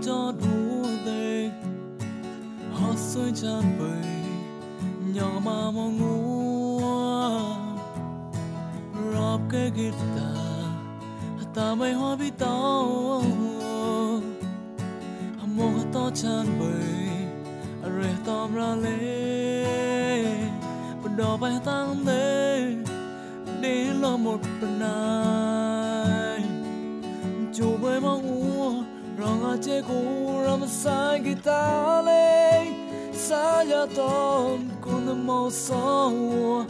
cho đủ đây họ xui chan bơi nhỏ mà mong ngủ rộp cái guitar ta mây hoa bị tao mô to chan bơi re tom ra lê bên đò bay tăng lê đi lo một bên này chú bơi mong ngủ rong à chế cũ ram sai guitar lê xa ya ton con the mo so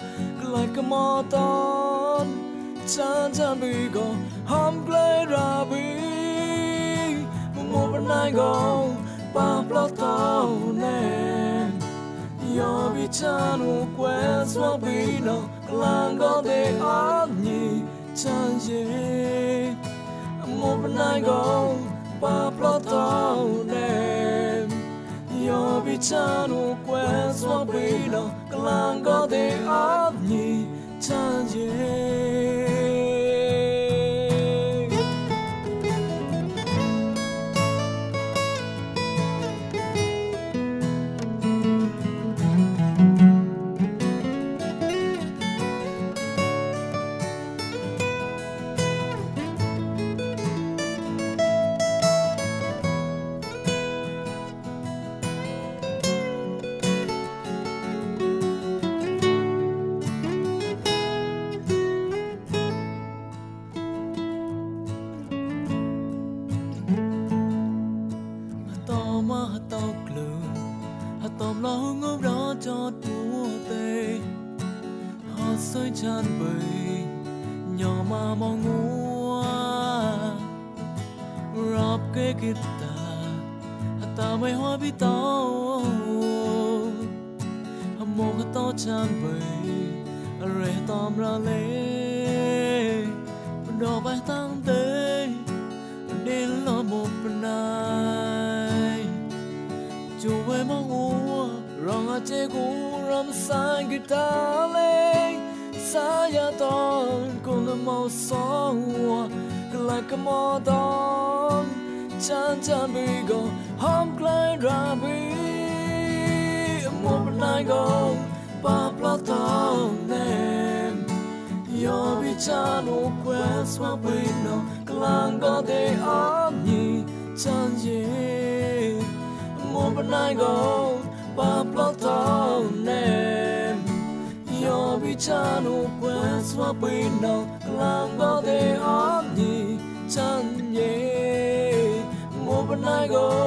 like a moton chan chan bi go hom play ra bi mo bên này go pa plot tao nè yo bi chan u quên xóa bi no lang go de on ni chan ye mo bên này go pa plot tao nè yo bi chan u quên xóa bi no lang go de on ni chan ye tao glue tôm lo ngốc đó cho đua tê họ soi chan bơi nhỏ mà mong ngủ rap cái guitar ta mây hoa bị tao mô tao chan bơi re tom ra lê đò bay tăng tê đến lo một bên này chú bơi mong ngủ rong à chế cũ ram sai guitar lê xa ya ton con the mo so like a moton chan chan bi go hom play ra bi mo bên này go pa plot tao nè yo bi chan u quên xóa bi no lang go de on ni chan ye mo bên này go pa plot tao nè yo bi chan u quên xóa bi no lang go de on ni chan ye mo bên này go